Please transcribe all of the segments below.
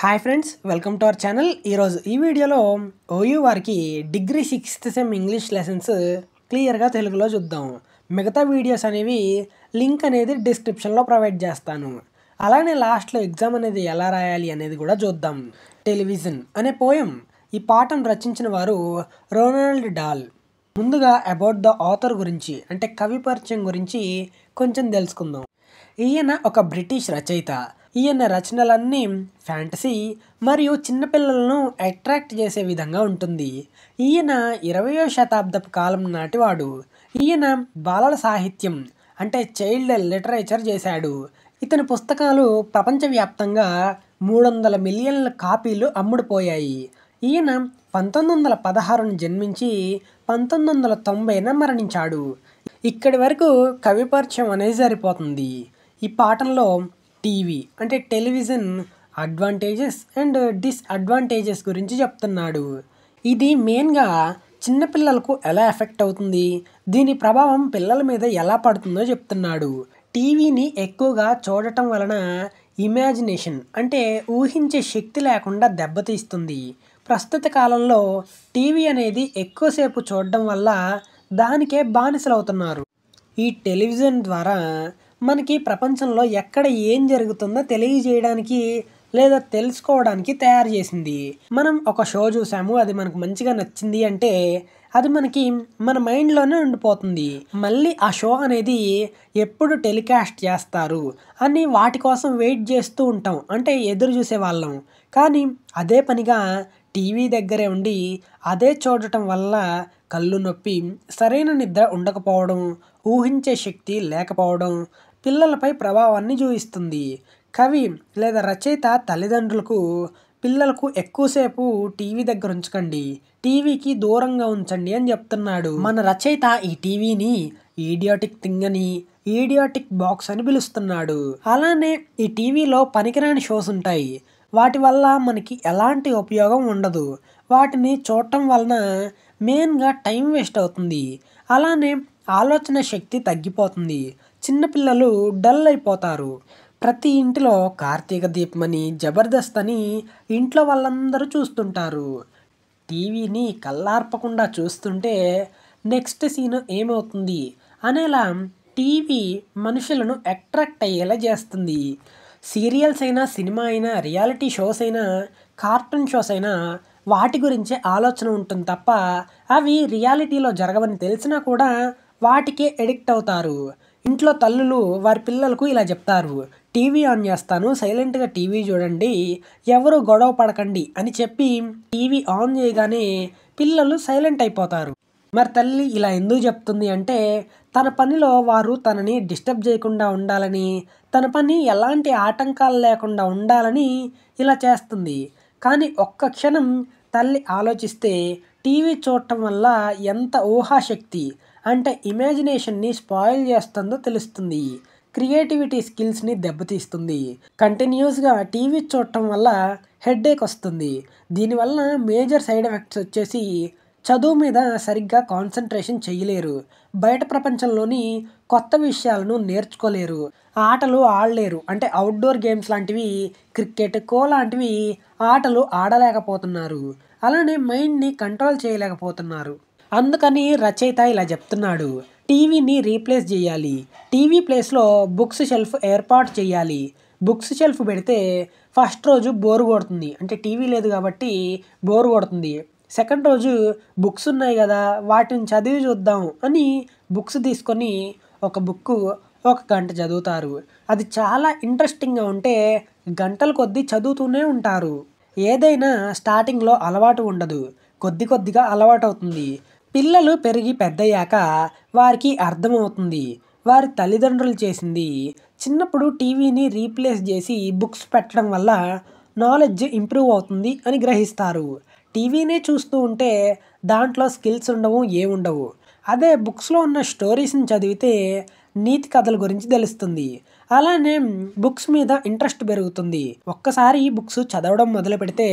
Hi friends, welcome to our channel. ఈరోజు ఈ వీడియోలో ఓయూ వారికి degree 6th sem English lessons క్లియర్గా తెలుగులో చూద్దాం. మిగతా వీడియోస్ అనేవి లింక్ అనేది డిస్క్రిప్షన్లో ప్రొవైడ్ చేస్తాను. అలానే లాస్ట్లో ఎగ్జామ్ అనేది ఎలా రాయాలి అనేది కూడా చూద్దాం. టెలివిజన్ అనే పోయం ఈ పాఠం రచించిన వారు రోనాల్డ్ డాల్. ముందుగా అబౌట్ ద ఆథర్ గురించి అంటే కవి పరిచయం గురించి కొంచెం తెలుసుకుందాం. ఈయన ఒక బ్రిటిష్ రచయిత. ఈయన రచనలన్నీ ఫ్యాంటసీ మరియు చిన్నపిల్లలను అట్రాక్ట్ చేసే విధంగా ఉంటుంది. ఈయన 20వ శతాబ్దపు కాలం నాటివాడు. ఈయన బాలల సాహిత్యం అంటే చైల్డ్ లిటరేచర్ చేశాడు. ఇతని పుస్తకాలు ప్రపంచవ్యాప్తంగా 300 మిలియన్ల కాపీలు అమ్ముడుపోయాయి. ఈయన 1916 జన్మించి 1990 మరణించాడు. ఇక్కడి వరకు కవి పరిచయం అనేది సరిపోతుంది. ఈ పాఠంలో టీవీ అంటే టెలివిజన్ అడ్వాంటేజెస్ అండ్ డిస్అడ్వాంటేజెస్ గురించి చెప్తున్నాడు. ఇది మెయిన్గా చిన్నపిల్లలకు ఎలా ఎఫెక్ట్ అవుతుంది, దీని ప్రభావం పిల్లల మీద ఎలా పడుతుందో చెప్తున్నాడు. టీవీని ఎక్కువగా చూడటం వలన ఇమాజినేషన్ అంటే ఊహించే శక్తి లేకుండా దెబ్బతీస్తుంది. ప్రస్తుత కాలంలో టీవీ అనేది ఎక్కువసేపు చూడడం వల్ల దానికే బానిసలవుతున్నారు. ఈ టెలివిజన్ ద్వారా మనకి ప్రపంచంలో ఎక్కడ ఏం జరుగుతుందో తెలియజేయడానికి లేదా తెలుసుకోవడానికి తయారు చేసింది. మనం ఒక షో చూసాము, అది మనకు మంచిగా నచ్చింది అంటే అది మనకి మన మైండ్లోనే ఉండిపోతుంది. మళ్ళీ ఆ షో అనేది ఎప్పుడు టెలికాస్ట్ చేస్తారు అని వాటి కోసం వెయిట్ చేస్తూ ఉంటాం, అంటే ఎదురు చూసే వాళ్ళం. కానీ అదే పనిగా టీవీ దగ్గరే ఉండి అదే చూడటం వల్ల కళ్ళు నొప్పి, సరైన నిద్ర ఉండకపోవడం, ఊహించే శక్తి లేకపోవడం పిల్లలపై ప్రభావాన్ని చూపిస్తుంది. కవి లేదా రచయిత తల్లిదండ్రులకు పిల్లలకు ఎక్కువసేపు టీవీ దగ్గర ఉంచకండి, టీవీకి దూరంగా ఉంచండి అని చెప్తున్నాడు. మన రచయిత ఈ టీవీని ఈడియాటిక్ థింగ్ అని, ఈడియాటిక్ బాక్స్ అని పిలుస్తున్నాడు. అలానే ఈ టీవీలో పనికిరాని షోస్ ఉంటాయి. వాటి వల్ల మనకి ఎలాంటి ఉపయోగం ఉండదు. వాటిని చూడటం వలన మెయిన్గా టైం వేస్ట్ అవుతుంది. అలానే ఆలోచన శక్తి తగ్గిపోతుంది. చిన్నపిల్లలు డల్ అయిపోతారు. ప్రతి ఇంటిలో కార్తీక దీపం అని, జబర్దస్త్ అని ఇంట్లో వాళ్ళందరూ చూస్తుంటారు. టీవీని కళ్ళార్పకుండా చూస్తుంటే నెక్స్ట్ సీన్ ఏమవుతుంది అనేలా టీవీ మనుషులను అట్రాక్ట్ అయ్యేలా చేస్తుంది. సీరియల్స్ అయినా, సినిమా అయినా, రియాలిటీ షోస్ అయినా, కార్టూన్ షోస్ అయినా వాటి గురించే ఆలోచన ఉంటుంది తప్ప అవి రియాలిటీలో జరగవని తెలిసినా కూడా వాటికే ఎడిక్ట్ అవుతారు. ఇంట్లో తల్లులు వారి పిల్లలకు ఇలా చెప్తారు, టీవీ ఆన్ చేస్తాను, సైలెంట్గా టీవీ చూడండి, ఎవరు గొడవ పడకండి అని చెప్పి టీవీ ఆన్ చేయగానే పిల్లలు సైలెంట్ అయిపోతారు. మరి తల్లి ఇలా ఎందుకు చెప్తుంది అంటే తన పనిలో వారు తనని డిస్టర్బ్ చేయకుండా ఉండాలని, తన పని ఎలాంటి ఆటంకాలు లేకుండా ఉండాలని ఇలా చేస్తుంది. కానీ ఒక్క క్షణం తల్లి ఆలోచిస్తే టీవీ చూడటం వల్ల ఎంత ఊహాశక్తి అంటే ఇమాజినేషన్ని స్పాయిల్ చేస్తుందో తెలుస్తుంది. క్రియేటివిటీ స్కిల్స్ని దెబ్బతీస్తుంది. కంటిన్యూస్గా టీవీ చూడటం వల్ల హెడేక్ వస్తుంది. దీనివల్ల మేజర్ సైడ్ ఎఫెక్ట్స్ వచ్చేసి చదువు మీద సరిగ్గా కాన్సన్ట్రేషన్ చేయలేరు, బయట ప్రపంచంలోని కొత్త విషయాలను నేర్చుకోలేరు, ఆటలు ఆడలేరు, అంటే అవుట్డోర్ గేమ్స్ లాంటివి, క్రికెట్, ఖో లాంటివి ఆటలు ఆడలేకపోతున్నారు. అలానే మైండ్ని కంట్రోల్ చేయలేకపోతున్నారు. అందుకని రచయిత ఇలా చెప్తున్నాడు, టీవీని రీప్లేస్ చేయాలి. టీవీ ప్లేస్లో బుక్స్ షెల్ఫ్ ఏర్పాటు చేయాలి. బుక్స్ షెల్ఫ్ పెడితే ఫస్ట్ రోజు బోరు కొడుతుంది, అంటే టీవీ లేదు కాబట్టి బోరు కొడుతుంది. సెకండ్ రోజు బుక్స్ ఉన్నాయి కదా వాటిని చదివి చూద్దాం అని బుక్స్ తీసుకొని ఒక బుక్ 1 గంట చదువుతారు. అది చాలా ఇంట్రెస్టింగ్గా ఉంటే గంటల కొద్దీ చదువుతూనే ఉంటారు. ఏదైనా స్టార్టింగ్లో అలవాటు ఉండదు, కొద్ది కొద్దిగా అలవాటు అవుతుంది. పిల్లలు పెరిగి పెద్దయ్యాక వారికి అర్థమవుతుంది వారి తల్లిదండ్రులు చేసింది. చిన్నప్పుడు టీవీని రీప్లేస్ చేసి బుక్స్ పెట్టడం వల్ల నాలెడ్జ్ ఇంప్రూవ్ అవుతుంది అని గ్రహిస్తారు. టీవీనే చూస్తూ ఉంటే దాంట్లో స్కిల్స్ ఉండవు, ఏముండవు. అదే బుక్స్లో ఉన్న స్టోరీస్ని చదివితే నీతి కథల గురించి తెలుస్తుంది. అలానే బుక్స్ మీద ఇంట్రెస్ట్ పెరుగుతుంది. ఒక్కసారి బుక్స్ చదవడం మొదలు పెడితే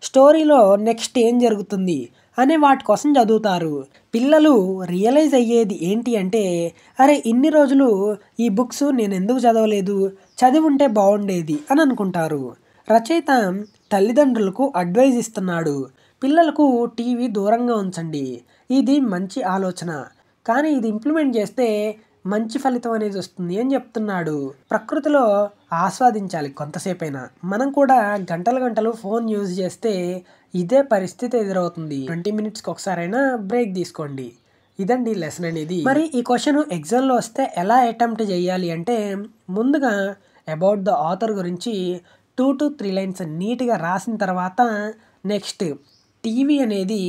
స్టోరీలో నెక్స్ట్ ఏం జరుగుతుంది అనే వాటి కోసం చదువుతారు. పిల్లలు రియలైజ్ అయ్యేది ఏంటి అంటే, అరే ఇన్ని రోజులు ఈ బుక్స్ నేను ఎందుకు చదవలేదు, చదివి ఉంటే బాగుండేది అని అనుకుంటారు. రచయిత తల్లిదండ్రులకు అడ్వైజ్ ఇస్తున్నాడు. పిల్లలకు టీవీ దూరంగా ఉంచండి. ఇది మంచి ఆలోచన, కానీ ఇది ఇంప్లిమెంట్ చేస్తే మంచి ఫలితం అనేది వస్తుంది అని చెప్తున్నాడు. ప్రకృతిలో ఆస్వాదించాలి కొంతసేపైనా. మనం కూడా గంటలు గంటలు ఫోన్ యూజ్ చేస్తే ఇదే పరిస్థితి ఎదురవుతుంది. 20 మినిట్స్కి ఒకసారైనా బ్రేక్ తీసుకోండి. ఇదండి లెసన్ అనేది. మరి ఈ క్వశ్చన్ ఎగ్జామ్లో వస్తే ఎలా అటెంప్ట్ చేయాలి అంటే, ముందుగా అబౌట్ ద ఆథర్ గురించి 2 to 3 లైన్స్ నీట్గా రాసిన తర్వాత, నెక్స్ట్ టీవీ అనేది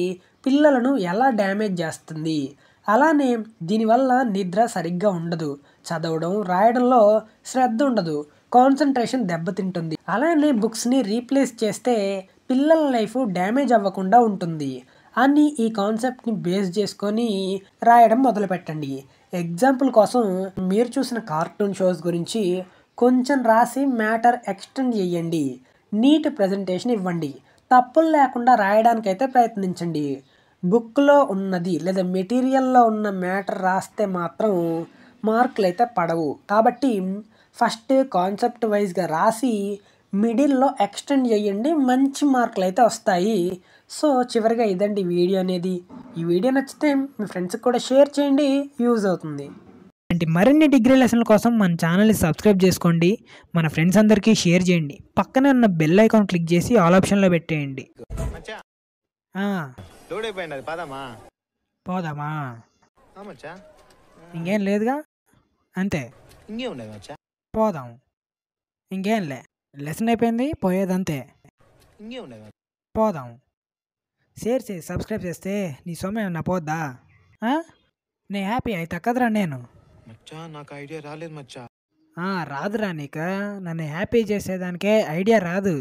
పిల్లలను ఎలా డ్యామేజ్ చేస్తుంది, అలానే దీనివల్ల నిద్ర సరిగ్గా ఉండదు, చదవడం రాయడంలో శ్రద్ధ ఉండదు, కాన్సన్ట్రేషన్ దెబ్బతింటుంది, అలానే బుక్స్ని రీప్లేస్ చేస్తే పిల్లల లైఫ్ డ్యామేజ్ అవ్వకుండా ఉంటుంది అని ఈ కాన్సెప్ట్ని బేస్ చేసుకొని రాయడం మొదలుపెట్టండి. ఎగ్జాంపుల్ కోసం మీరు చూసిన కార్టూన్ షోస్ గురించి కొంచెం రాసి మ్యాటర్ ఎక్స్టెండ్ చేయండి. నీట్ ప్రజెంటేషన్ ఇవ్వండి. తప్పులు లేకుండా రాయడానికైతే ప్రయత్నించండి. బుక్లో ఉన్నది లేదా మెటీరియల్లో ఉన్న మ్యాటర్ రాస్తే మాత్రం మార్కులు అయితే పడవు. కాబట్టి ఫస్ట్ కాన్సెప్ట్ వైజ్గా రాసి మిడిల్లో ఎక్స్టెండ్ చేయండి, మంచి మార్కులు అయితే వస్తాయి. సో చివరిగా ఇదండి వీడియో అనేది. ఈ వీడియో నచ్చితే మీ ఫ్రెండ్స్కి కూడా షేర్ చేయండి, యూజ్ అవుతుంది. మరిన్ని డిగ్రీ లెసన్ల కోసం మన ఛానల్ని సబ్స్క్రైబ్ చేసుకోండి, మన ఫ్రెండ్స్ అందరికీ షేర్ చేయండి, పక్కనే ఉన్న బెల్ ఐకాన్ క్లిక్ చేసి ఆల్ ఆప్షన్లో పెట్టేయండి. పోదామా? ఇంకేం లేదుగా, అంతే. పోదాం, ఇంకేం లే, లెసన్ అయిపోయింది, పోయేదంతే. పోదాం. షేర్ చేసి సబ్స్క్రైబ్ చేస్తే నీ సొమ్ము ఏమన్నా పోద్దా? నేను హ్యాపీ అయితే కదరా నేను. నాకు ఐడియా రాలేదు మచ్చా. రాదురా నీకు, నన్ను హ్యాపీ చేసేదానికే ఐడియా రాదు.